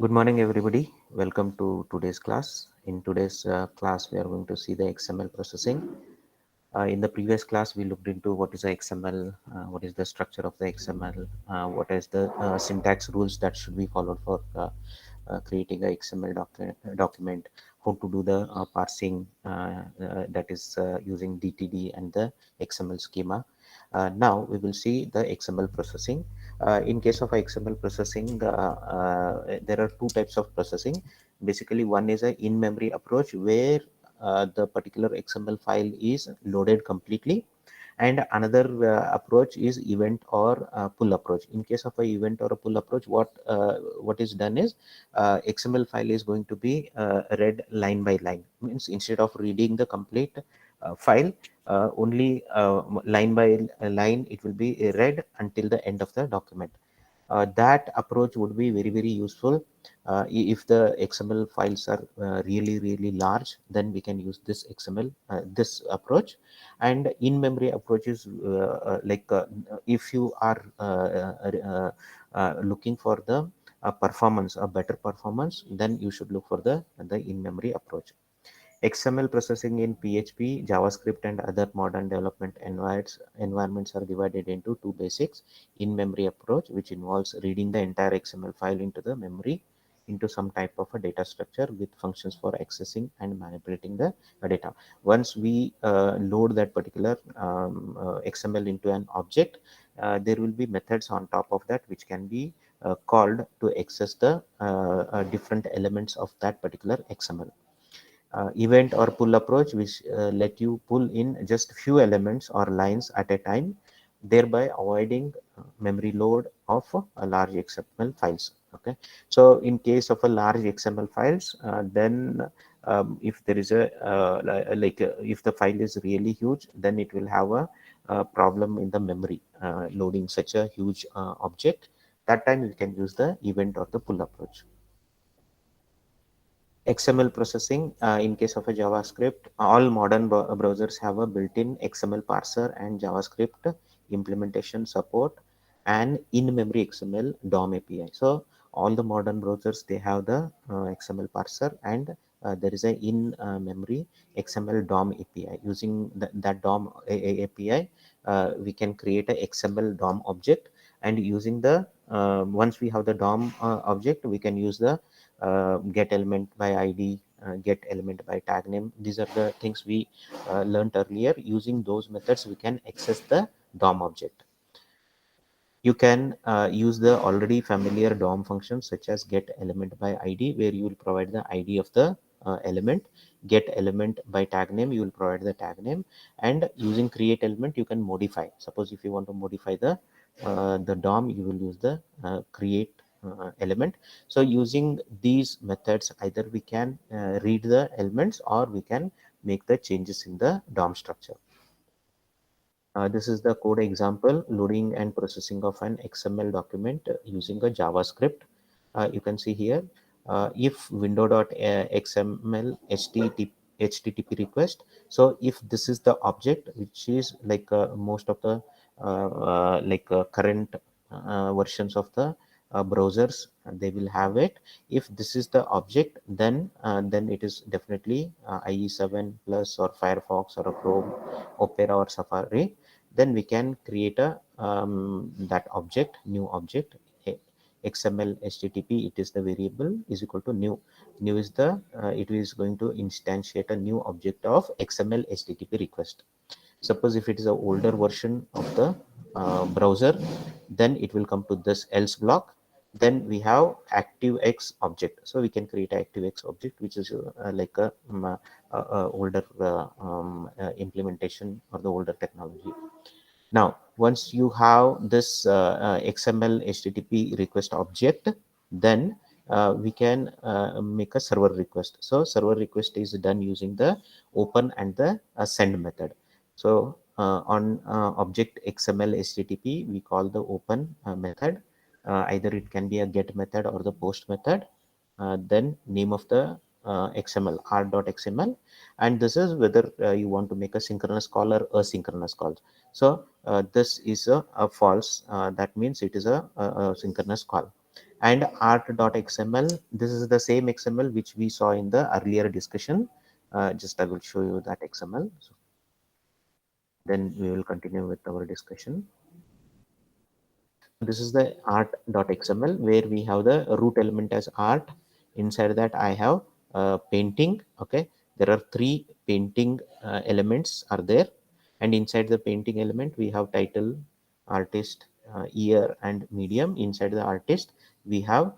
Good morning, everybody. Welcome to today's class. In today's class, we are going to see the XML processing. In the previous class, we looked into what is the XML, what is the structure of the XML, what is the syntax rules that should be followed for creating a XML document, how to do the parsing that is using DTD and the XML schema. Now we will see the XML processing. In case of XML processing, there are two types of processing. Basically, one is a in-memory approach where the particular XML file is loaded completely, and another approach is event or pull approach. In case of a event or a pull approach, what is done is XML file is going to be read line by line. Means instead of reading the complete file, only line by line it will be read until the end of the document. That approach would be very useful. If the XML files are really large, then we can use this XML this approach. And in memory approach is if you are looking for the performance, a better performance, then you should look for the in memory approach. XML processing in PHP, JavaScript, and other modern development environments are divided into two basics: in-memory approach, which involves reading the entire XML file into the memory into some type of a data structure with functions for accessing and manipulating the data. Once we load that particular XML into an object, there will be methods on top of that which can be called to access the different elements of that particular XML. Event or pull approach, which let you pull in just few elements or lines at a time, thereby avoiding memory load of a large XML files. Okay, so in case of a large XML files, then if there is a if the file is really huge, then it will have a problem in the memory loading such a huge object. That time you can use the event or the pull approach. XML processing, in case of a JavaScript, all modern browsers have a built-in XML parser and JavaScript implementation support and in-memory XML DOM API. So all the modern browsers, they have the XML parser, and there is a in-memory XML DOM API. Using that DOM API, we can create a XML DOM object, and using the once we have the DOM object, we can use the get element by id, get element by tag name. These are the things we learned earlier. Using those methods, we can access the DOM object. You can use the already familiar DOM functions such as get element by id, where you will provide the id of the element. Get element by tag name, you will provide the tag name. And using create element, you can modify. Suppose if you want to modify the DOM, you will use the create element. So using these methods, either we can read the elements or we can make the changes in the DOM structure. This is the code example: loading and processing of an XML document using a JavaScript. You can see here, if window.xml HTTP request. So if this is the object, which is like most of the current versions of the browsers, they will have it. If this is the object, then it is definitely IE7 plus or Firefox or a Chrome, Opera or Safari. Then we can create a that object, new object, XML HTTP. It is the variable is equal to new. New is the it is going to instantiate a new object of XML HTTP request. Suppose if it is a older version of the browser, then it will come to this else block. Then we have ActiveX object. So we can create ActiveX object, which is like a older implementation or the older technology. Now, once you have this XML HTTP request object, then we can make a server request. So server request is done using the open and the send method. So on object XML HTTP, we call the open method. Either it can be a get method or the post method. Then name of the XML, r.xml, and this is whether you want to make a synchronous call or asynchronous call. So this is a false. That means it is a synchronous call. And art.xml, this is the same XML which we saw in the earlier discussion. Just I will show you that XML. So then we will continue with our discussion. This is the art.xml where we have the root element as art. Inside that I have painting. Okay, there are three painting elements are there, and inside the painting element we have title, artist, year, and medium. Inside the artist we have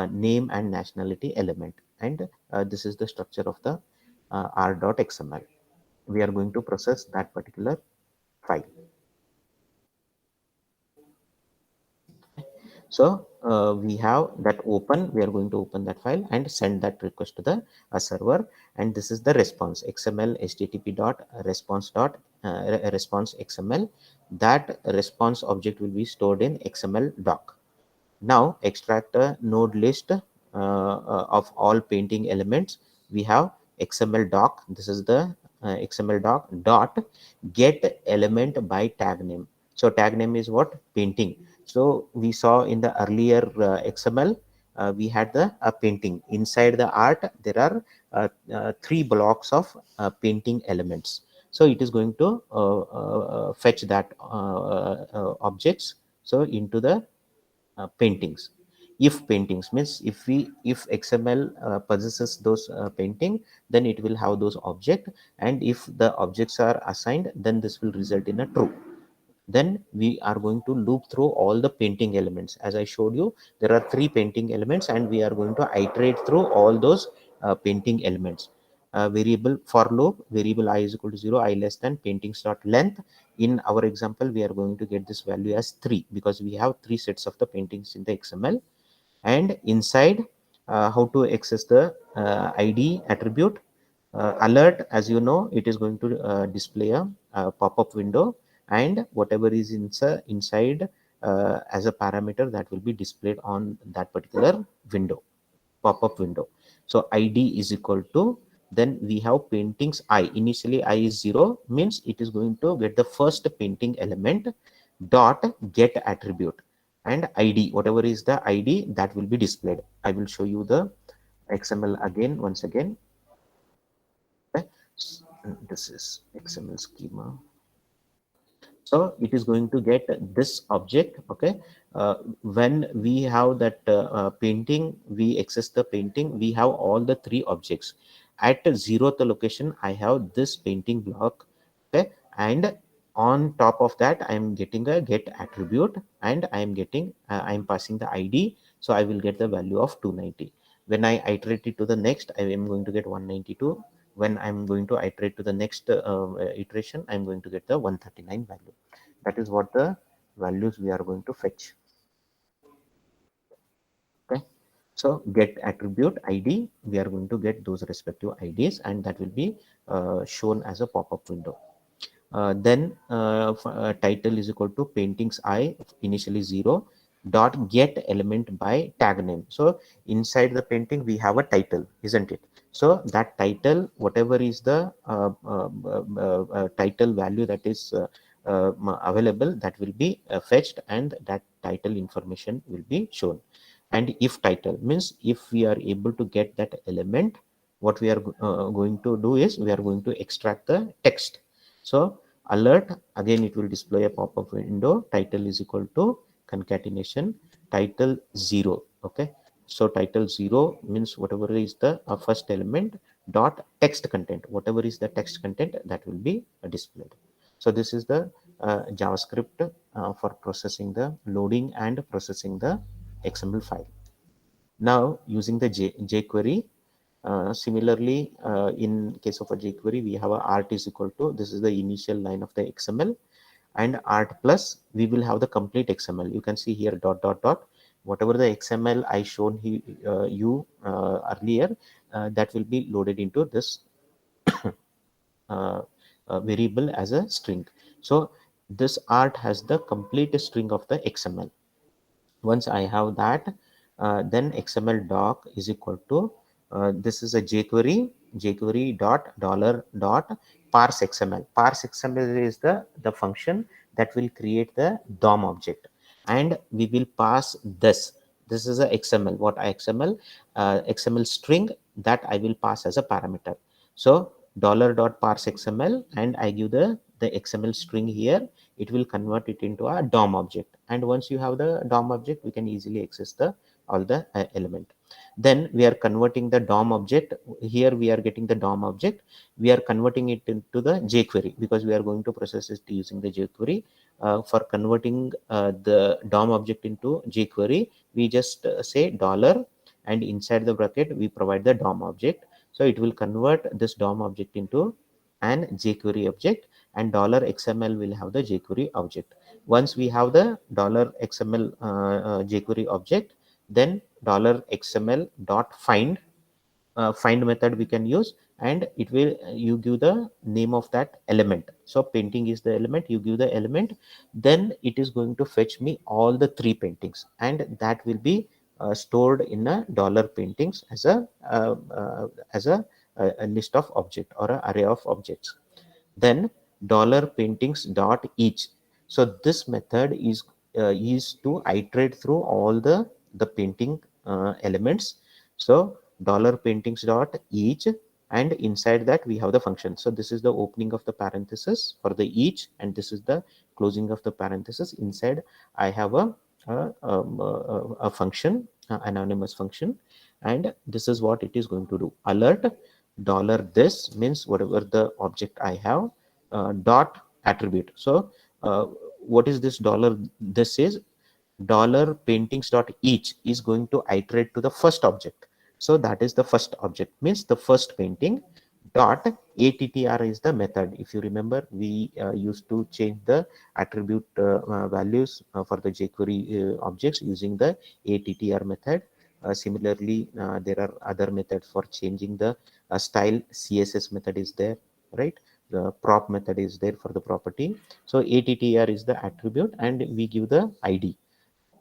name and nationality element, and this is the structure of the art.xml. We are going to process that particular file. So we have that open, we are going to open that file and send that request to the server. And this is the response XML http dot response dot response XML. That response object will be stored in XML doc. Now extract a node list of all painting elements. We have XML doc. This is the XML doc dot get element by tag name. So tag name is what? Painting. So we saw in the earlier XML, we had the painting. Inside the art, there are three blocks of painting elements. So it is going to fetch that objects. So into the paintings. If paintings means if XML possesses those painting, then it will have those object, and if the objects are assigned, then this will result in a true. Then we are going to loop through all the painting elements. As I showed you, there are three painting elements, and we are going to iterate through all those painting elements. Variable for loop, variable I is equal to 0, I less than paintings dot length. In our example, we are going to get this value as 3 because we have three sets of the paintings in the XML. And inside, how to access the ID attribute. Alert, as you know, it is going to display a pop-up window, and whatever is inside as a parameter, that will be displayed on that particular window, pop-up window. So ID is equal to, then we have paintings I. Initially I is 0, means it is going to get the first painting element dot get attribute, and ID, whatever is the ID, that will be displayed. I will show you the XML again, once again. Okay. This is XML schema. So it is going to get this object. Okay, when we have that painting, we access the painting, we have all the three objects. At 0th location, I have this painting block. Okay, and on top of that, I am getting a get attribute, and I am getting I am passing the ID, so I will get the value of 290. When I iterate it to the next, I am going to get 192. When I'm going to iterate to the next iteration, I'm going to get the 139 value. That is what the values we are going to fetch. Okay, so get attribute ID, we are going to get those respective IDs, and that will be shown as a pop-up window. Then title is equal to paintings I, initially 0, dot get element by tag name. So inside the painting we have a title, isn't it? So that title, whatever is the title value that is available, that will be fetched, and that title information will be shown. And if title means if we are able to get that element, what we are going to do is we are going to extract the text. So alert, again it will display a pop-up window. Title is equal to concatenation title 0. Okay, so title 0 means whatever is the first element dot text content, whatever is the text content, that will be displayed. So this is the JavaScript for processing the loading and processing the XML file. Now using the jQuery, similarly, in case of a jQuery, we have a art is equal to, this is the initial line of the XML, and art plus, we will have the complete XML. You can see here dot dot dot, whatever the XML I shown you earlier, that will be loaded into this variable as a string. So this art has the complete string of the XML. Once I have that, then XML doc is equal to, this is a jQuery dot dollar dot parse XML. Parse XML is the function that will create the DOM object, and we will pass this. This is a XML. What XML? XML string that I will pass as a parameter. So $.parse XML, and I give the XML string here. It will convert it into a DOM object. And once you have the DOM object, we can easily access the all the element. Then we are converting the DOM object. Here we are getting the DOM object. We are converting it into the jQuery because we are going to process it using the jQuery. For converting the DOM object into jQuery, we just say dollar, and inside the bracket we provide the DOM object. So it will convert this DOM object into an jQuery object, and $XML will have the jQuery object. Once we have the $XML jQuery object, then $XML dot find method we can use, and it will you give the name of that element. So painting is the element, you give the element, then it is going to fetch me all the three paintings, and that will be stored in a dollar paintings as a list of object or a array of objects. Then $paintings dot each. So this method is to iterate through all the painting elements. So $paintings dot each, and inside that we have the function. So this is the opening of the parenthesis for the each, and this is the closing of the parenthesis. Inside I have a function, anonymous function, and this is what it is going to do. Alert $this means whatever the object I have, dot attribute. So what is this dollar? This is $paintings dot each is going to iterate to the first object. So that is the first object, means the first painting. Dot attr is the method. If you remember, we used to change the attribute values for the jQuery objects using the attr method. Similarly, there are other methods for changing the style. CSS method is there, right? The prop method is there for the property. So attr is the attribute, and we give the id.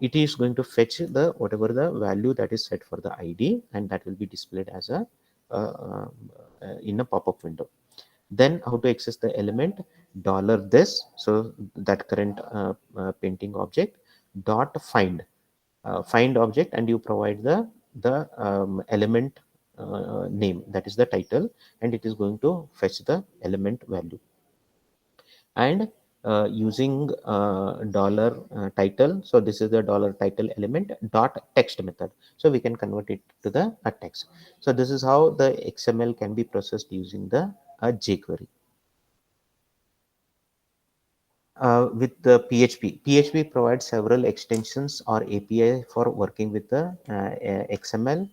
It is going to fetch the whatever the value that is set for the id, and that will be displayed as a uh, in a pop-up window. Then how to access the element? $this, so that current painting object, dot find object, and you provide the element name, that is the title, and it is going to fetch the element value. And using dollar title, so this is the dollar title element dot text method, so we can convert it to the text. So this is how the XML can be processed using the jQuery. With the PHP provides several extensions or API for working with the XML,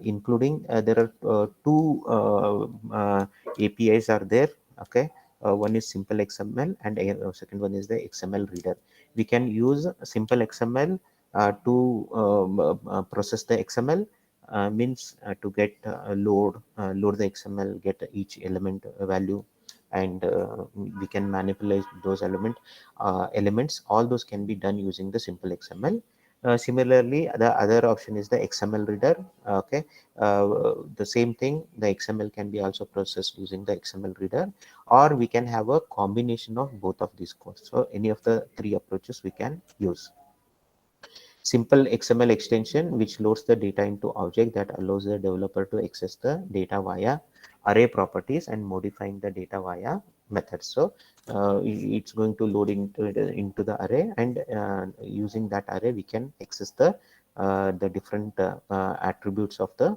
including there are two APIs are there. Okay, one is Simple XML, and second one is the XML reader. We can use Simple XML to process the XML. Means to get load the XML, get each element value, and we can manipulate those elements. All those can be done using the Simple XML. Similarly, the other option is the XML reader. Okay, the same thing, the XML can be also processed using the XML reader, or we can have a combination of both of these codes. So any of the three approaches we can use. Simple XML extension, which loads the data into object, that allows the developer to access the data via array properties and modifying the data via methods. So it's going to load into the array, and using that array we can access the different attributes of the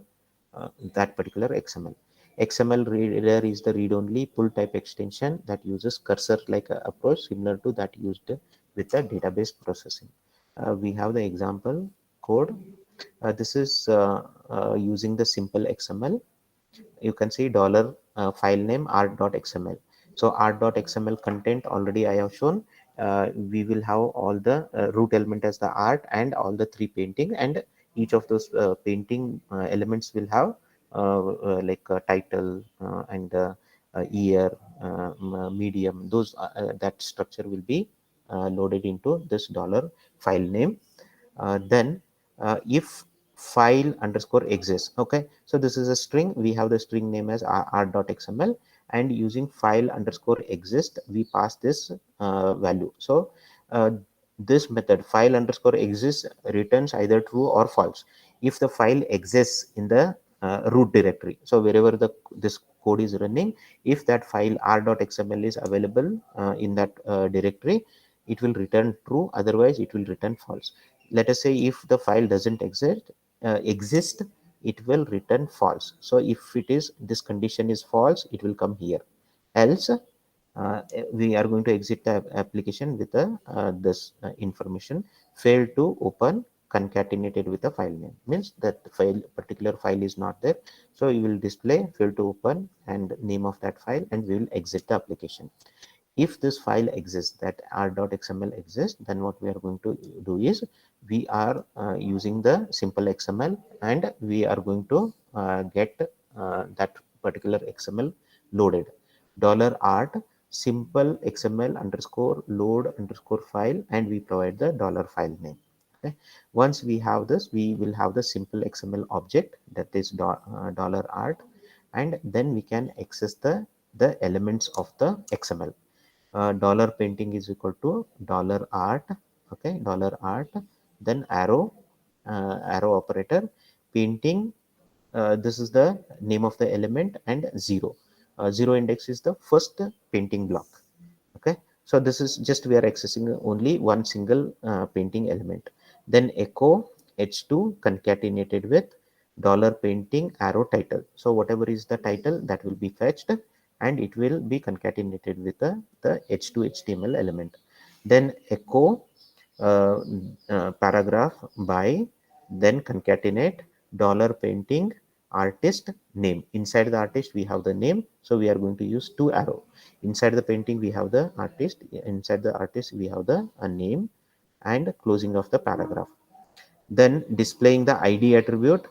that particular XML. XML reader is the read-only pull type extension that uses cursor-like approach similar to that used with the database processing. We have the example code. This is using the Simple XML. You can see dollar file name art.xml. So art.xml content already I have shown. We will have all the root element as the art and all the three painting, and each of those painting elements will have like a title and year, medium. Those that structure will be loaded into this dollar file name. Then if file underscore exists. Okay, so this is a string. We have the string name as r.xml, and using file underscore exist we pass this value. So This method file underscore exists returns either true or false if the file exists in the root directory. So wherever this code is running, if that file r.xml is available in that directory, it will return true, otherwise it will return false. Let us say if the file doesn't exist, it will return false. So if it is, this condition is false, it will come here. Else we are going to exit the application with this information: failed to open concatenated with a file name, means that the file, particular file is not there. So you will display failed to open and name of that file, and we will exit the application. If this file exists, that r.xml exists, then what we are going to do is we are using the simple XML, and we are going to get that particular XML loaded. $art simple XML underscore load underscore file, and we provide the $file name. Okay. Once we have this, we will have the simple XML object, that is $art, and then we can access the elements of the XML. Dollar painting is equal to $art. Okay, $art, then arrow, arrow operator, painting, this is the name of the element, and zero. Zero index is the first painting block. Okay, so this is just, we are accessing only one single painting element. Then echo h2 concatenated with $painting arrow title. So whatever is the title, that will be fetched, and it will be concatenated with the h2 html element. Then echo uh, paragraph by, then concatenate $painting artist name. Inside the artist we have the name, so we are going to use two arrow. Inside the painting we have the artist, inside the artist we have the name, and closing of the paragraph. Then displaying the id attribute,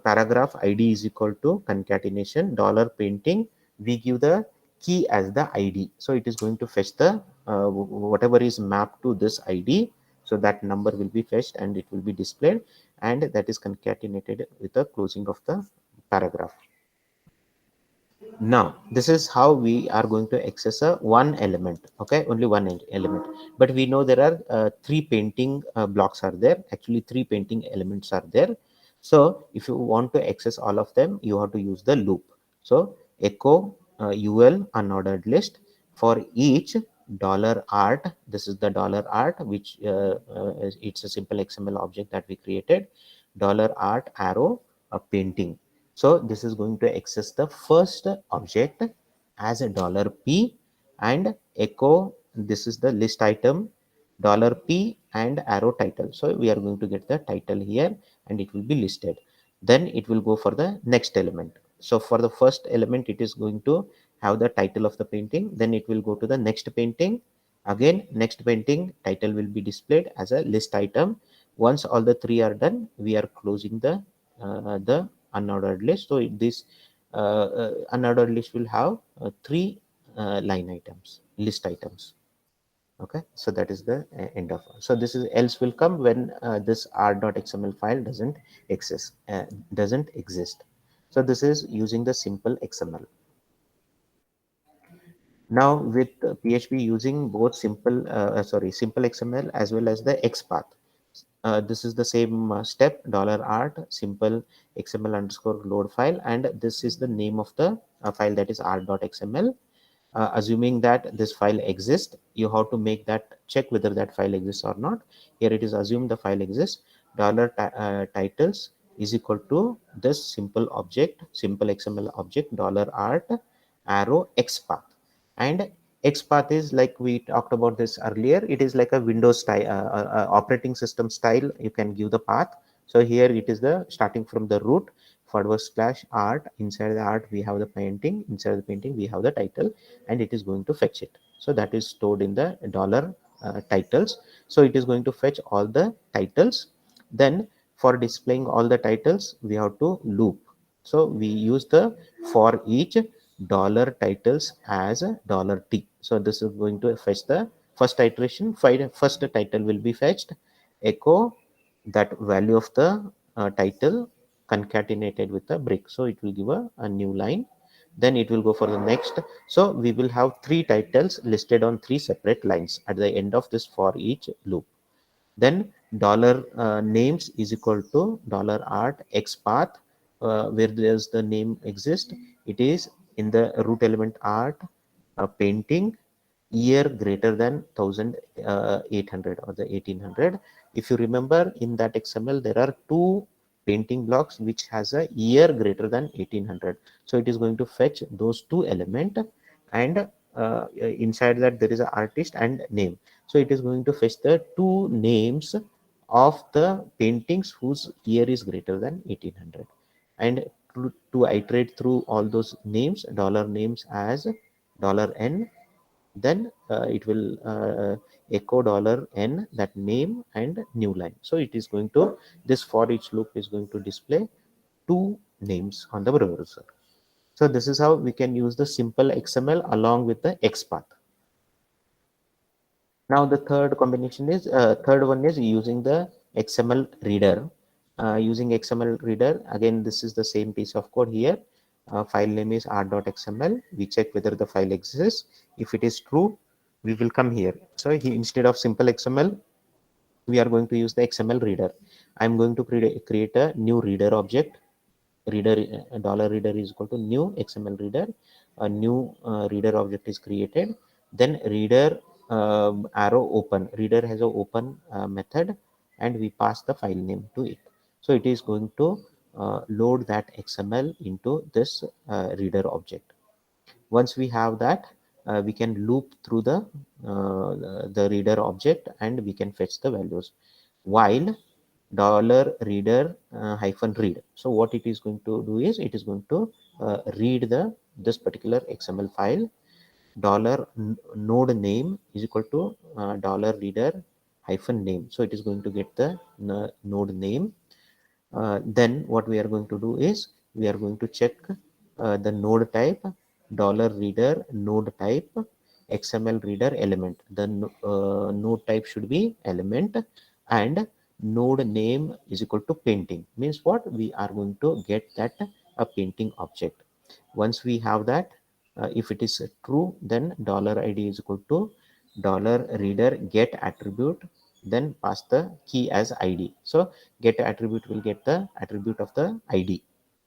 paragraph id is equal to concatenation $painting, we give the key as the id, so it is going to fetch the whatever is mapped to this id. So that number will be fetched and it will be displayed, and that is concatenated with the closing of the paragraph. Now this is how we are going to access a one element. Okay, only one element, but we know there are three painting blocks are there, actually three painting elements are there. So if you want to access all of them, you have to use the loop. So echo ul unordered list for each $art. This is the $art, which it's a simple XML object that we created. $art arrow a painting. So this is going to access the first object as a $p, and echo, this is the list item $p and arrow title. So we are going to get the title here, and it will be listed. Then it will go for the next element. So for the first element, it is going to have the title of the painting. Then it will go to the next painting. Again, next painting title will be displayed as a list item. Once all the three are done, we are closing the unordered list. So this unordered list will have three line items, list items. Okay, so that is the end of. So this is else will come when this r.xml file doesn't exist. So this is using the simple XML. Now with PHP using both simple XML as well as the XPath. This is the same step, $art simple XML underscore load file, and this is the name of the file, that is r.xml. Assuming that this file exists, you have to make that check whether that file exists or not. Here it is assumed the file exists. Titles is equal to this simple XML object $art arrow XPath. And XPath is like we talked about this earlier. It is like a Windows style, operating system style. You can give the path. So here it is the starting from the root /art. Inside the art we have the painting. Inside the painting we have the title, and it is going to fetch it. So that is stored in the titles. So it is going to fetch all the titles. Then for displaying all the titles, we have to loop. So we use the for each $titles as a $t. So this is going to fetch the first iteration. First title will be fetched, echo that value of the title concatenated with a break. So it will give a new line. Then it will go for the next. So we will have three titles listed on three separate lines at the end of this for each loop. Then dollar names is equal to dollar art x path, where does the name exist? It is in the root element art, painting, year greater than 1800 or the 1800. If you remember, in that XML there are two painting blocks which has a year greater than 1800. So it is going to fetch those two element, and inside that there is an artist and name. So it is going to fetch the two names of the paintings whose year is greater than 1800, and to iterate through all those names, dollar names as dollar n, then it will echo dollar n that name and new line. So it is going to, this for each loop is going to display two names on the browser. So this is how we can use the simple XML along with the XPath. Now the third one is using the XML reader. Using XML reader, again this is the same piece of code here. File name is r.xml. We check whether the file exists. If it is true, we will come here. So instead of simple XML, we are going to use the XML reader. I'm going to create a new reader object. Reader dollar reader is equal to new XML reader. A new reader object is created. Then reader arrow open, reader has a open method, and we pass the file name to it. So it is going to load that XML into this reader object. Once we have that, we can loop through the reader object, and we can fetch the values while dollar reader hyphen read. So what it is going to do is, it is going to read this particular XML file. Dollar node name is equal to dollar reader hyphen name. So it is going to get the node name. Then what we are going to do is, we are going to check the node type, dollar reader node type, XML reader element. The node type should be element, and node name is equal to painting. Means what? We are going to get that a painting object. Once we have that, if it is true, then dollar id is equal to dollar reader get attribute, then pass the key as id. So get attribute will get the attribute of the id.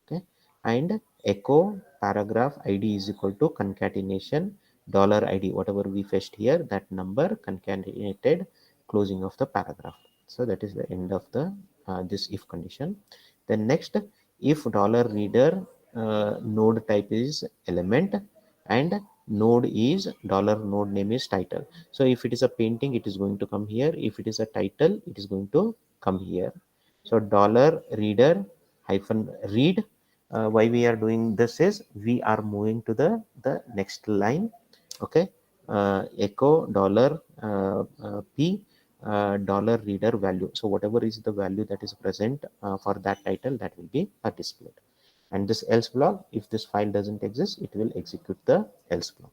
Okay. And echo paragraph id is equal to concatenation dollar id, whatever we fetched here, that number concatenated closing of the paragraph. So that is the end of the this if condition. Then next, if dollar reader node type is element, and node is dollar node name is title. So if it is a painting, it is going to come here. If it is a title, it is going to come here. So dollar reader hyphen read, why we are doing this is, we are moving to the next line. Okay. Echo dollar p dollar reader value. So whatever is the value that is present for that title, that will be displayed. And this else block, if this file doesn't exist, it will execute the else block.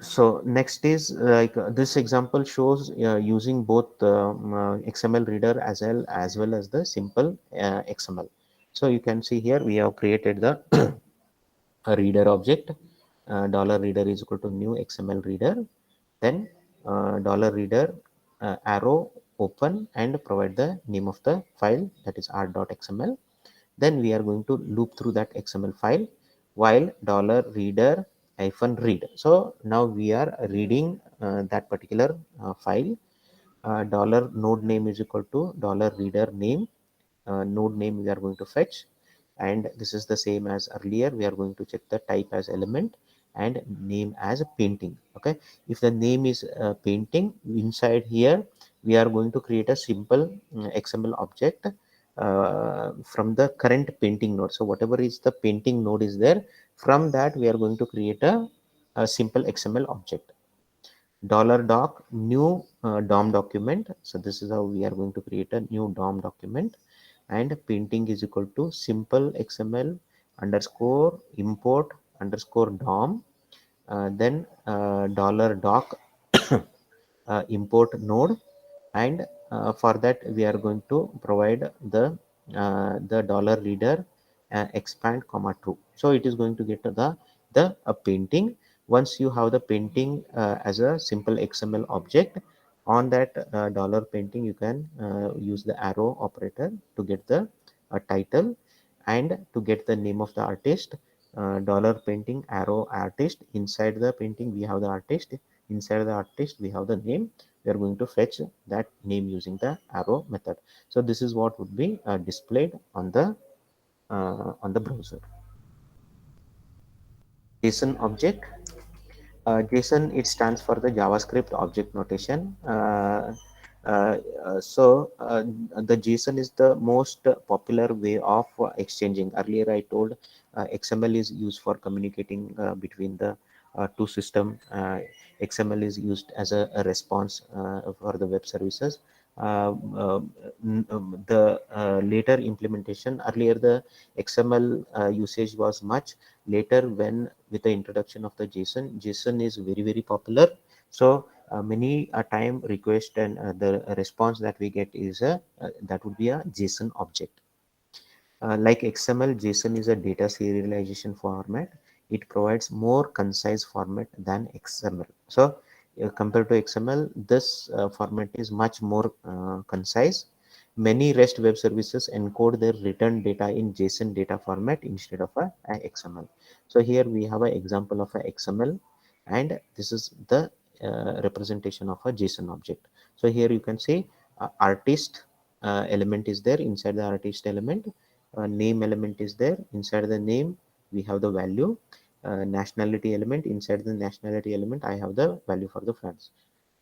So next is this example shows using both XML reader as well as the simple XML. So you can see here we have created the a reader object. Dollar reader is equal to new XML reader. Then dollar reader arrow open and provide the name of the file, that is r.xml. Then we are going to loop through that XML file while dollar reader hyphen read. So now we are reading that particular file. Dollar node name is equal to dollar reader name. Node name we are going to fetch, and this is the same as earlier. We are going to check the type as element and name as a painting. Okay. If the name is painting, inside here we are going to create a simple XML object from the current painting node. So whatever is the painting node is there, from that we are going to create a simple XML object. Dollar doc new DOM document. So this is how we are going to create a new DOM document. And painting is equal to simple XML underscore import underscore DOM. Then dollar doc import node, and for that we are going to provide the dollar reader expand comma true. So it is going to get the painting. Once you have the painting as a simple XML object, On that dollar painting, you can use the arrow operator to get the title, and to get the name of the artist. Dollar painting arrow artist, inside the painting we have the artist, inside the artist we have the name. We are going to fetch that name using the arrow method. So this is what would be displayed on the browser. JSON object. JSON, it stands for the JavaScript object notation. Uh, the JSON is the most popular way of exchanging. Earlier I told XML is used for communicating between the two system. XML is used as a response for the web services. The later implementation, earlier the XML usage was much later. When with the introduction of the JSON is very popular. So many a time request and the response that we get is that would be a JSON object. Like XML, JSON is a data serialization format. It provides more concise format than XML. So compared to XML, this format is much more concise. Many REST web services encode their return data in JSON data format instead of a XML. So here we have an example of a XML, and this is the representation of a JSON object. So here you can see artist element is there. Inside the artist element, name element is there. Inside the name we have the value. Nationality element, inside the nationality element I have the value for the France.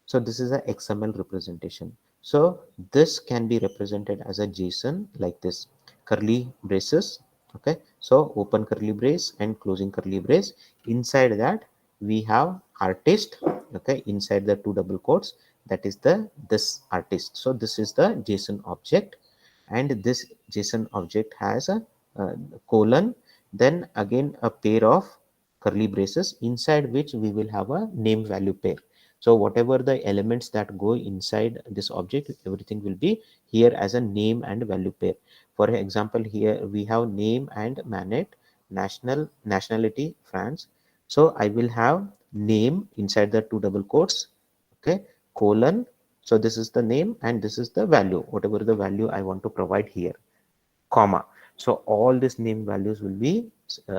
So this is a XML representation. So this can be represented as a JSON like this: curly braces. Okay, so open curly brace and closing curly brace. Inside that we have artist. Okay, inside the two double quotes, that is the this artist. So this is the JSON object, and this JSON object has a colon, then again a pair of curly braces, inside which we will have a name value pair. So whatever the elements that go inside this object, everything will be here as a name and value pair. For example, here we have name and Manet, nationality France. So I will have name inside the two double quotes, okay, colon. So this is the name and this is the value, whatever the value I want to provide here, comma. So all these name values will be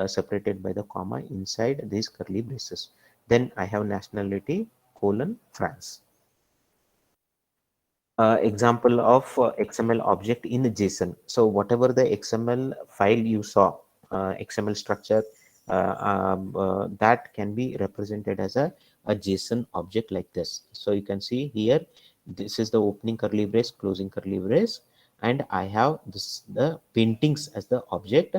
separated by the comma inside these curly braces. Then I have nationality colon France. Example of XML object in JSON. So whatever the XML file you saw, XML structure, that can be represented as a JSON object like this. So you can see here, this is the opening curly brace, closing curly brace, and I have this the paintings as the object.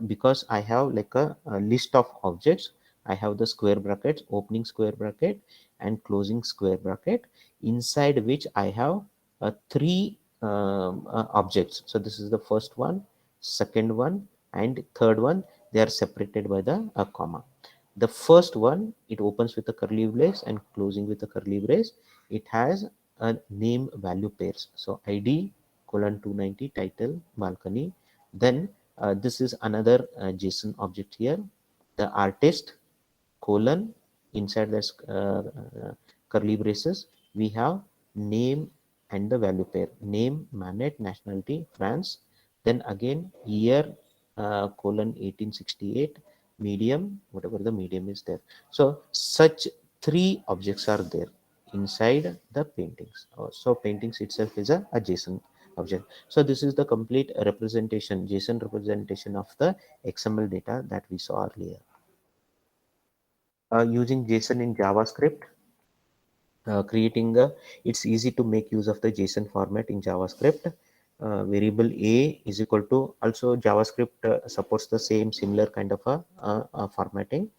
Because I have like a list of objects, I have the square brackets, opening square bracket and closing square bracket, inside which I have three objects. So this is the first one, second one, and third one. They are separated by the comma. The first one, it opens with a curly brace and closing with a curly brace. It has a name value pairs. So ID colon 290 title balcony. Then this is another JSON object here. The artist colon, inside this curly braces we have name and the value pair, name Manet, nationality France, then again year colon 1868, medium, whatever the medium is there. So such three objects are there inside the paintings. So paintings itself is a JSON object. So this is the complete representation, JSON representation of the XML data that we saw earlier. Using JSON in JavaScript, creating a, it's easy to make use of the JSON format in JavaScript. Variable a is equal to, also JavaScript supports the same similar kind of a formatting.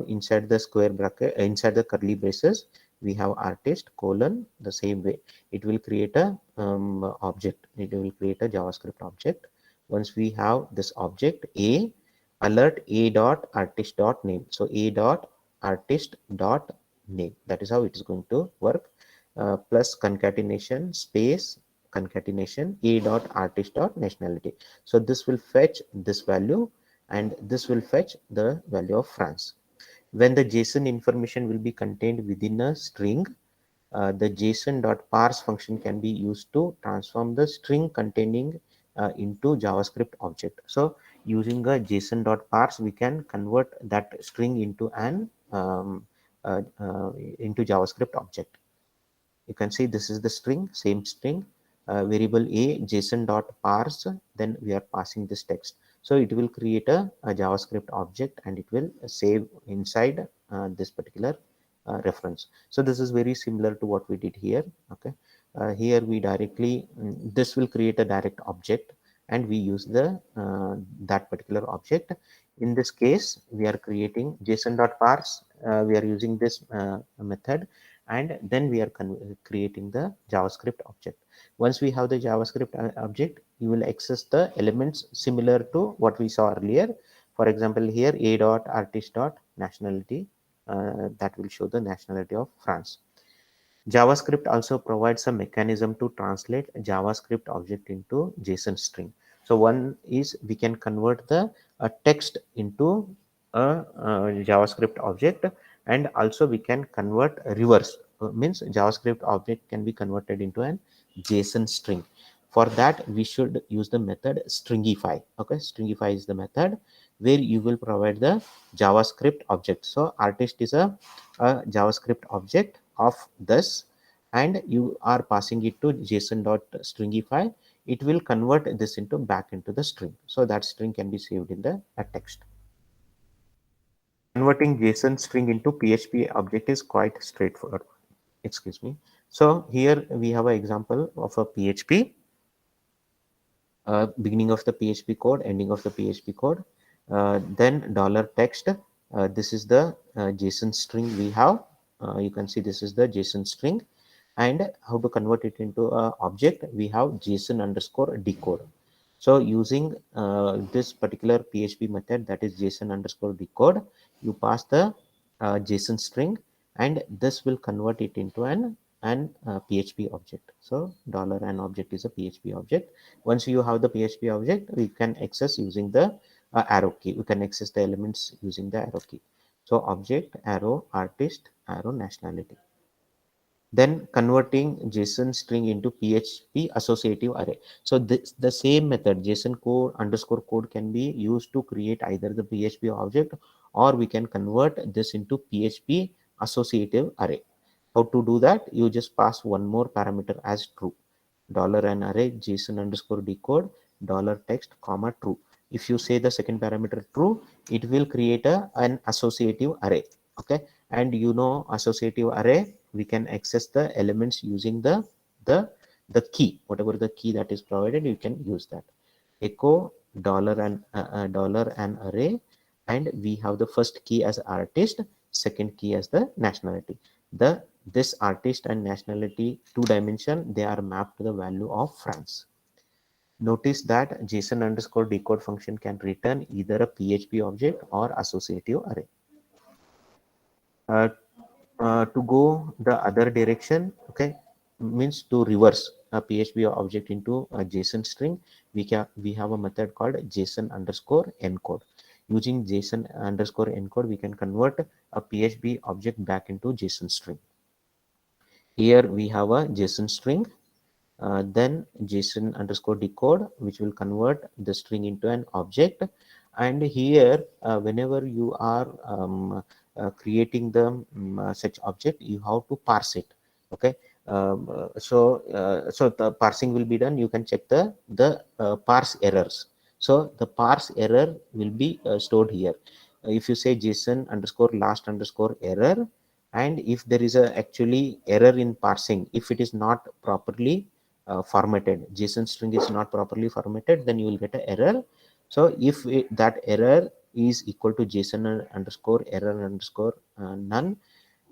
Inside the square bracket, inside the curly braces, we have artist colon. The same way it will create a object, it will create a JavaScript object. Once we have this object a, alert a dot artist dot name. So a dot artist dot name, that is how it is going to work. Plus concatenation space concatenation a dot artist dot nationality. So this will fetch this value and this will fetch the value of France. When the JSON information will be contained within a string, the JSON.parse function can be used to transform the string containing into JavaScript object. So using a JSON.parse, we can convert that string into an into JavaScript object. You can see this is the string, same string, variable a JSON dot parse. Then we are passing this text. So it will create a JavaScript object and it will save inside this particular reference. So this is very similar to what we did here. Okay, here we directly this will create a direct object and we use the that particular object. In this case, we are creating JSON dot parse. We are using this method and then we are creating the JavaScript object. Once we have the JavaScript object, you will access the elements similar to what we saw earlier. For example, here a dot artist dot nationality, that will show the nationality of France. JavaScript also provides a mechanism to translate a JavaScript object into JSON string. So one is we can convert the text into a JavaScript object, and also we can convert reverse. Means JavaScript object can be converted into an JSON string. For that, we should use the method stringify. Okay, stringify is the method where you will provide the JavaScript object. So artist is a JavaScript object of this, and you are passing it to json.stringify. It will convert this into back into the string, so that string can be saved in the text. Converting JSON string into PHP object is quite straightforward. Excuse me. So here we have an example of a PHP, beginning of the PHP code, ending of the PHP code, then dollar text. This is the JSON string we have. You can see this is the JSON string, and how to convert it into a object. We have JSON underscore decode. So using this particular PHP method, that is JSON underscore decode, you pass the JSON string, and this will convert it into an PHP object. So dollar $an object is a PHP object. Once you have the PHP object, we can access using the arrow key. We can access the elements using the arrow key. So object, arrow, artist, arrow, nationality. Then converting JSON string into PHP associative array. So this, the same method, JSON code underscore code, can be used to create either the PHP object, or we can convert this into PHP associative array. How to do that? You just pass one more parameter as true. Dollar $an array JSON underscore decode dollar text comma true. If you say the second parameter true, it will create an associative array. Okay, and you know associative array, we can access the elements using the key, whatever the key that is provided, you can use that. Echo dollar and array, and we have the first key as artist, second key as the nationality. This artist and nationality two dimension, they are mapped to the value of France. Notice that JSON underscore decode function can return either a PHP object or associative array. To go the other direction, okay, means to reverse a PHP object into a JSON string, we have a method called JSON underscore encode. Using JSON underscore encode, we can convert a PHP object back into JSON string. Here we have a JSON string, then JSON underscore decode, which will convert the string into an object. And here, whenever you are creating the such object, you have to parse it. Okay, so the parsing will be done. You can check the parse errors. So the parse error will be stored here. If you say JSON underscore last underscore error, and if there is a actually error in parsing, if it is not properly formatted, JSON string is not properly formatted, then you will get an error. So if that error is equal to JSON underscore error underscore none,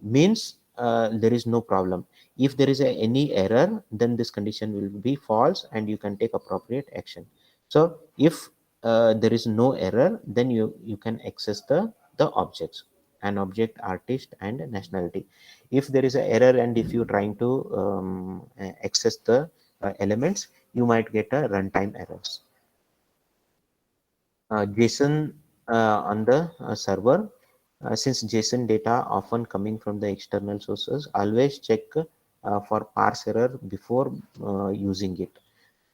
means there is no problem. If there is any error, then this condition will be false and you can take appropriate action. So if there is no error, then you can access the objects, an object, artist, and nationality. If there is an error and if you're trying to access the elements, you might get a runtime errors. JSON on the server, since JSON data often coming from the external sources, always check for parse error before using it.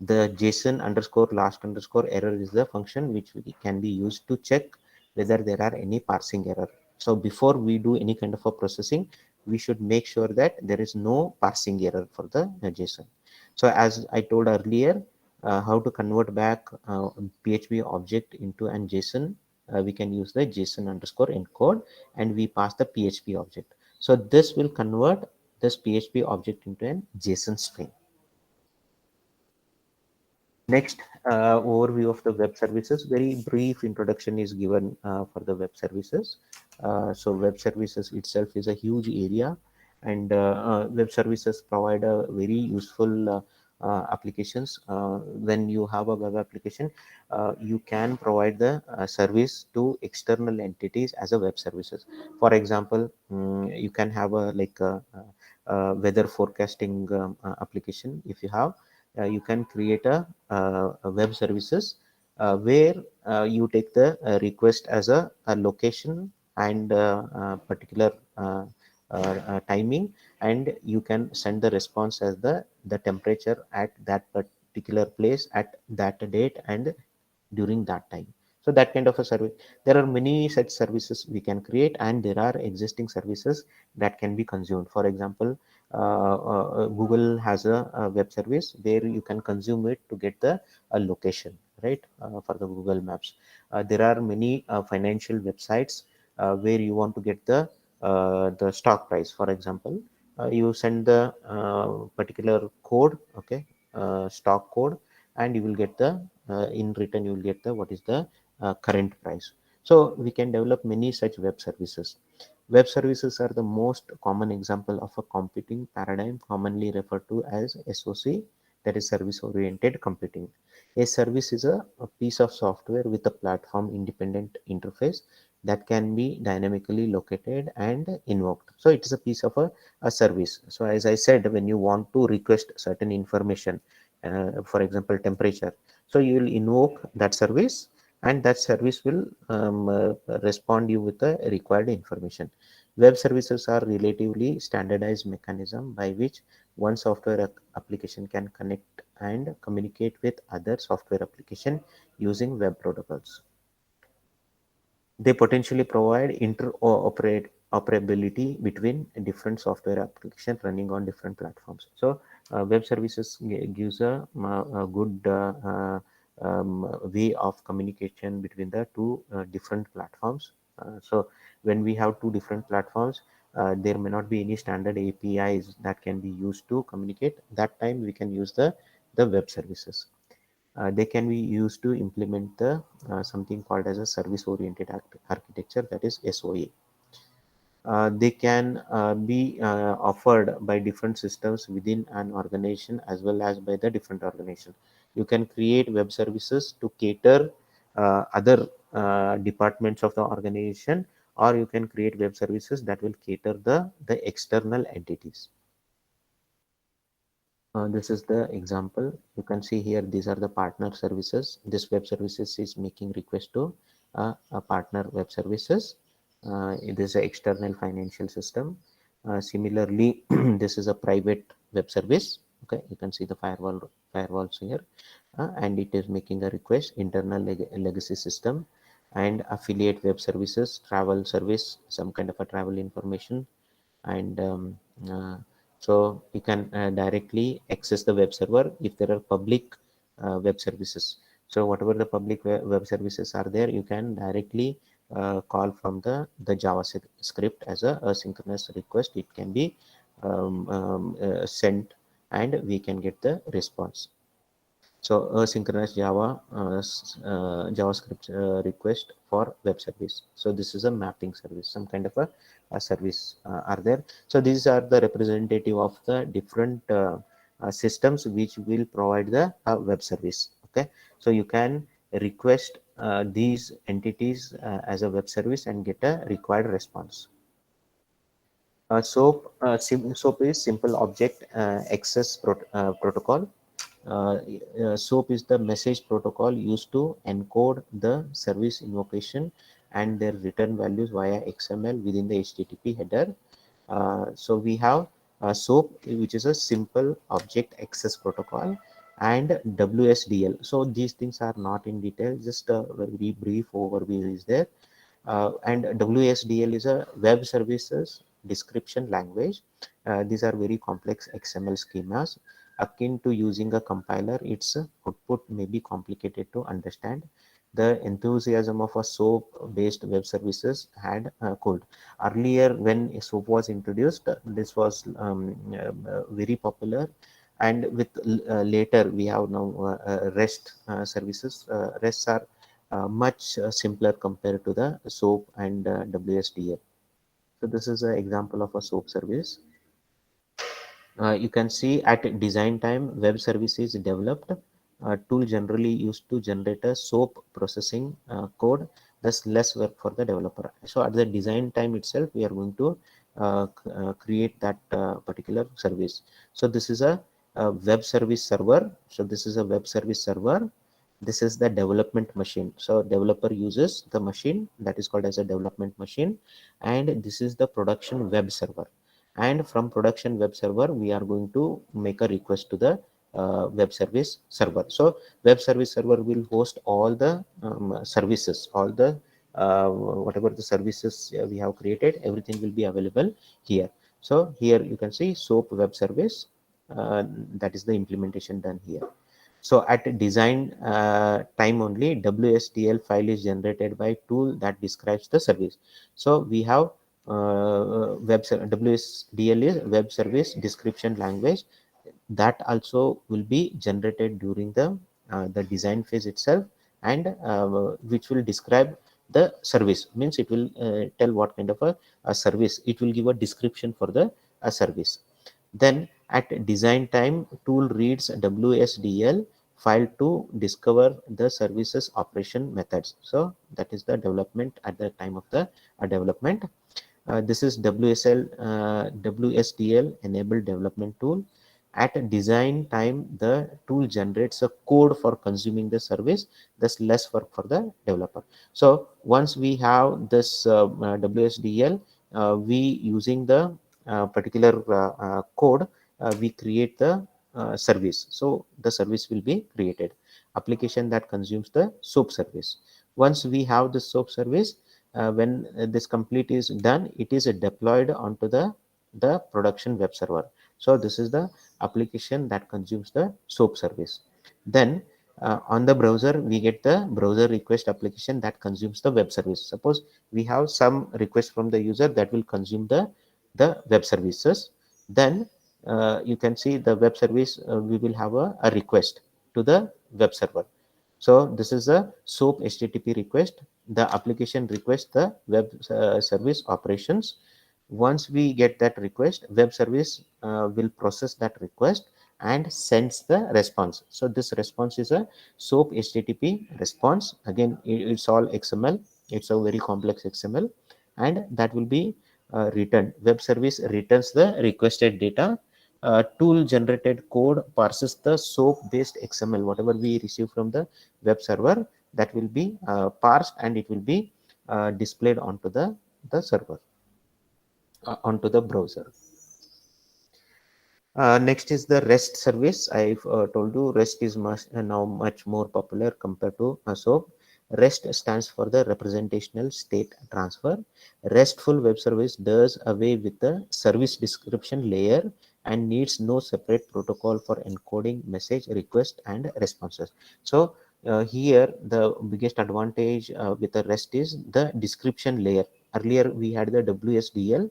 The JSON underscore last underscore error is the function which can be used to check whether there are any parsing error. So before we do any kind of a processing, we should make sure that there is no parsing error for the JSON. So as I told earlier, how to convert back PHP object into an JSON, we can use the JSON underscore encode and we pass the PHP object. So this will convert this PHP object into an JSON string. Next, overview of the web services. Very brief introduction is given for the web services. So web services itself is a huge area, and web services provide a very useful applications. When you have a web application, you can provide the service to external entities as a web services. For example, you can have a like a weather forecasting application. If you have, you can create a web services where you take the request as a location and particular timing, and you can send the response as the temperature at that particular place at that date and during that time. So that kind of a service, there are many such services we can create, and there are existing services that can be consumed. For example, Google has a web service where you can consume it to get the a location, right, for the Google Maps. There are many financial websites where you want to get the stock price. For example, you send the particular code, okay, stock code, and you will get the in return you will get the what is the current price. So we can develop many such web services. Web services are the most common example of a computing paradigm commonly referred to as SOC, that is service oriented computing. A service is a piece of software with a platform independent interface that can be dynamically located and invoked. So it is a piece of a service. So as I said, when you want to request certain information, for example temperature, so you will invoke that service, and that service will respond you with the required information. Web services are relatively standardized mechanism by which one software application can connect and communicate with other software application using web protocols. They potentially provide interoperability between different software applications running on different platforms. So web services gives a good way of communication between the two different platforms. So when we have two different platforms, there may not be any standard APIs that can be used to communicate. That time we can use the web services. They can be used to implement the something called as a service oriented architecture, that is SOA. They can be offered by different systems within an organization as well as by the different organization. You can create web services to cater other departments of the organization, or you can create web services that will cater the external entities. This is the example. You can see here, these are the partner services. This web services is making request to a partner web services. It is an external financial system. Similarly, this is a private web service. Okay, you can see the firewalls here, and it is making a request internal legacy system and affiliate web services, travel service, some kind of a travel information, and uh, so you can directly access the web server if there are public web services. So whatever the public web services are there, you can directly call from the JavaScript as a asynchronous request. It can be sent, and we can get the response. So asynchronous JavaScript request for web service. So this is a mapping service, some kind of a service are there. So these are the representative of the different systems which will provide the web service. Okay, so you can request these entities as a web service and get a required response. SOAP is simple object access protocol. uh, SOAP is the message protocol used to encode the service invocation and their return values via XML within the HTTP header. So we have SOAP, which is a simple object access protocol, and WSDL. So these things are not in detail, just a very brief overview is there. And WSDL is a web services description language. These are very complex XML schemas. Akin to using a compiler, its output may be complicated to understand. The enthusiasm of a SOAP-based web services had cooled. Earlier, when SOAP was introduced, this was very popular, and with later we have now REST services. RESTs are much simpler compared to the SOAP and WSDL. So this is an example of a SOAP service. You can see at design time, web service is developed. A tool generally used to generate a SOAP processing code, thus less work for the developer. So at the design time itself, we are going to create that particular service. So this is a web service server. So this is a web service server. This is the development machine. So developer uses the machine that is called as a development machine, and this is the production web server. And from production web server we are going to make a request to the web service server. So web service server will host all the services, all the whatever the services we have created, everything will be available here. So here you can see SOAP web service, that is the implementation done here. So at design time only, WSDL file is generated by tool that describes the service. So we have WSDL is web service description language, that also will be generated during the design phase itself, and which will describe the service, means it will tell what kind of a service, it will give a description for the service. Then at design time, tool reads WSDL file to discover the services operation methods. So that is the development at the time of the development. This is WSDL enabled development tool. At design time, the tool generates a code for consuming the service, thus less work for the developer. So once we have this WSDL, we using the particular code, we create the service. So the service will be created. Application that consumes the SOAP service. Once we have the SOAP service, when this complete is done, it is deployed onto the production web server. So this is the application that consumes the SOAP service. Then on the browser, we get the browser request application that consumes the web service. Suppose we have some request from the user that will consume the web services. Then you can see the web service, we will have a request to the web server. So this is a SOAP HTTP request. The application requests the web service operations. Once we get that request, web service will process that request and sends the response. So this response is a SOAP HTTP response. Again, it's all XML. It's a very complex XML, and that will be returned. Web service returns the requested data. Tool generated code parses the SOAP based XML. Whatever we receive from the web server, that will be parsed, and it will be displayed onto the server, onto the browser. Next is the REST service. I've told you REST is now much more popular compared to SOAP. REST stands for the representational state transfer. RESTful web service does away with the service description layer and needs no separate protocol for encoding message request and responses. So here the biggest advantage with the REST is the description layer. Earlier we had the WSDL,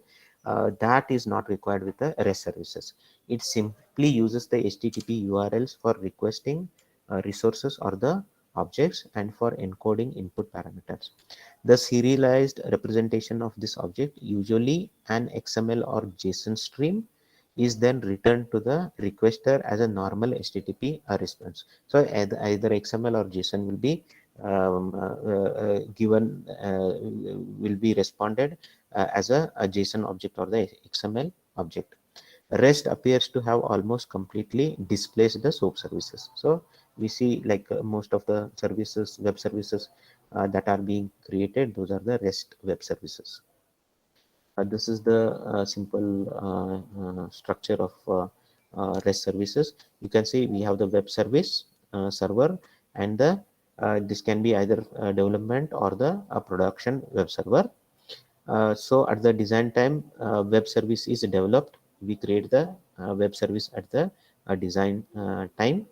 that is not required with the REST services. It simply uses the HTTP URLs for requesting resources or the objects, and for encoding input parameters. The serialized representation of this object, usually an XML or JSON stream, is then returned to the requester as a normal HTTP response. So either XML or JSON will be given, will be responded as a JSON object or the XML object. REST appears to have almost completely displaced the SOAP services. So we see like most of the services, web services that are being created, those are the REST web services. This is the simple structure of REST services. You can see we have the web service server, and the this can be either development or the production web server. So at the design time, web service is developed. We create the web service at the design time,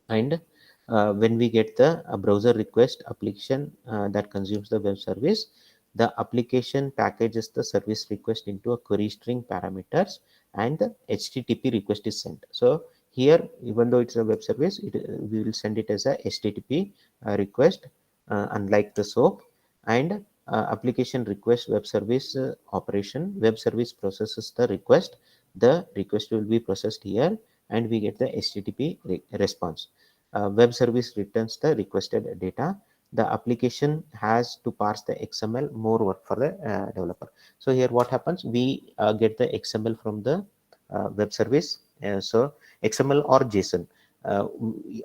and when we get the browser request application that consumes the web service, the application packages the service request into a query string parameters, and the http request is sent. So here, even though it's a web service, we will send it as a http request, unlike the soap. And application request web service operation, web service processes the request, the request will be processed here, and we get the http response. Web service returns the requested data. The application has to parse the XML, more work for the developer. So here what happens, we get the XML from the web service. So XML or JSON,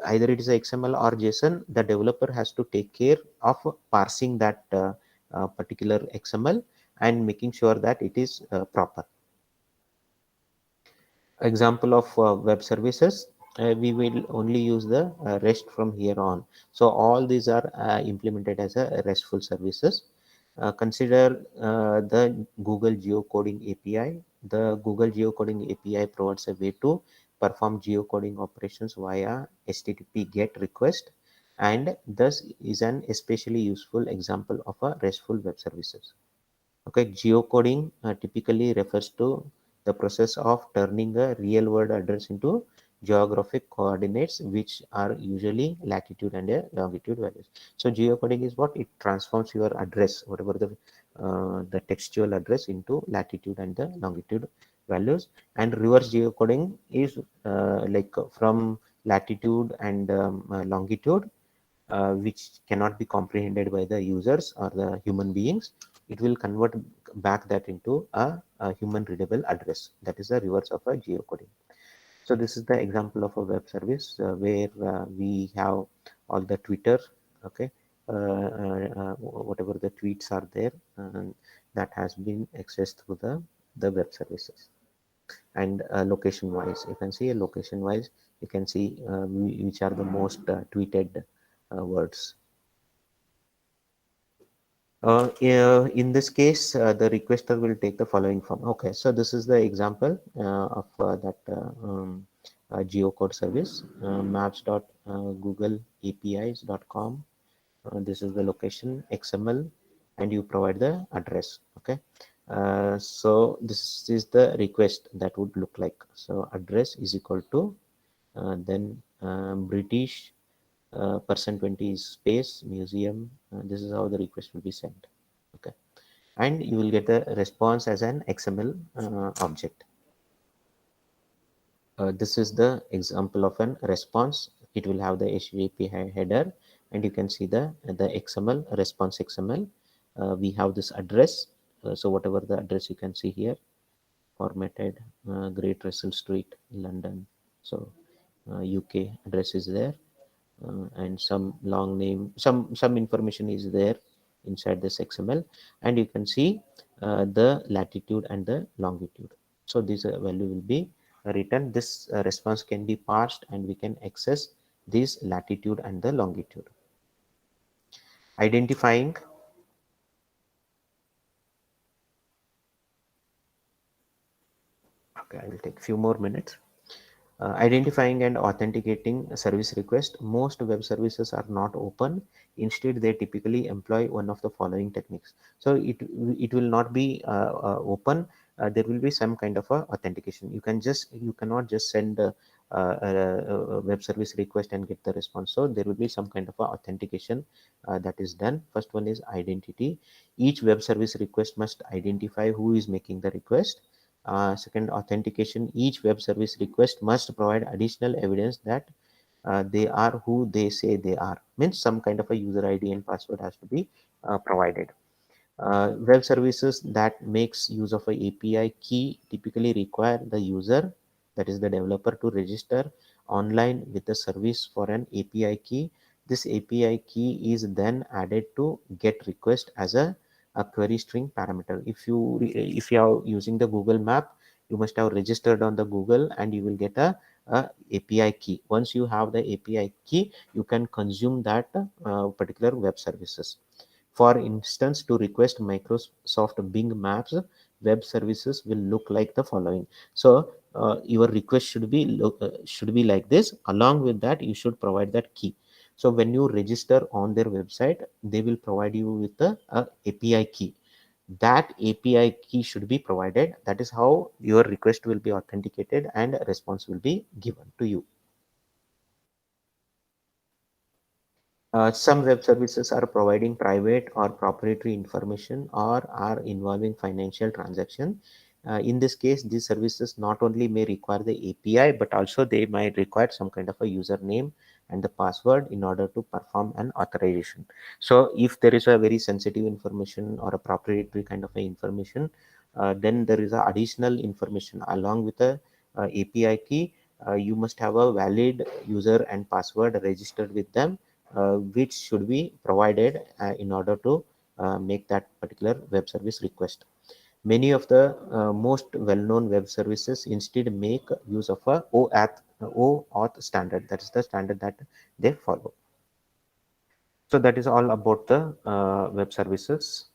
either it is a XML or JSON, the developer has to take care of parsing that particular XML and making sure that it is proper. Example of web services, we will only use the REST from here on. So all these are implemented as a RESTful services. Consider the Google geocoding API. The Google geocoding API provides a way to perform geocoding operations via HTTP GET request, and thus is an especially useful example of a RESTful web services. Okay, geocoding typically refers to the process of turning a real world address into geographic coordinates, which are usually latitude and longitude values. So geocoding is what it transforms your address, whatever the textual address, into latitude and the longitude values. And reverse geocoding is like from latitude and longitude, which cannot be comprehended by the users or the human beings. It will convert back that into a human readable address. That is the reverse of a geocoding. So this is the example of a web service where we have all the Twitter, okay, whatever the tweets are there, that has been accessed through the web services. And location wise, you can see a location wise, you can see which are the most tweeted words. Yeah, in this case, the requester will take the following form. Okay, so this is the example of that geocode service, maps.googleapis.com. This is the location XML, and you provide the address. Okay, so this is the request that would look like. So address is equal to then British %20 is space museum. This is how the request will be sent. Okay, and you will get the response as an XML object. This is the example of an response. It will have the HTTP header, and you can see the XML response XML. We have this address. So whatever the address you can see here, formatted Great Russell Street, London. So UK address is there, and some long name, some information is there inside this XML, and you can see the latitude and the longitude. So this value will be written. This response can be parsed, and we can access this latitude and the longitude. Identifying. Okay, I will take few more minutes. Identifying and authenticating a service request. Most web services are not open. Instead, they typically employ one of the following techniques. So it will not be open. There will be some kind of a authentication. You cannot just send a web service request and get the response. So there will be some kind of a authentication that is done. First one is identity. Each web service request must identify who is making the request. Second, authentication. Each web service request must provide additional evidence that they are who they say they are. Means some kind of a user ID and password has to be provided. Web services that makes use of a API key typically require the user, that is the developer, to register online with the service for an API key. This API key is then added to GET request as a a query string parameter. If you are using the Google Map, you must have registered on the Google, and you will get a API key. Once you have the API key, you can consume that particular web services. For instance, to request Microsoft Bing Maps web services will look like the following. So your request should be like this. Along with that, you should provide that key. So when you register on their website, they will provide you with the API key. That API key should be provided. That is how your request will be authenticated and response will be given to you. Some web services are providing private or proprietary information or are involving financial transaction. In this case, these services not only may require the API, but also they might require some kind of a username and the password in order to perform an authorization. So if there is a very sensitive information or a proprietary kind of a information, then there is a additional information along with a API key. You must have a valid user and password registered with them, which should be provided in order to make that particular web service request. Many of the most well-known web services instead make use of a OAuth standard. That is the standard that they follow. So that is all about the web services.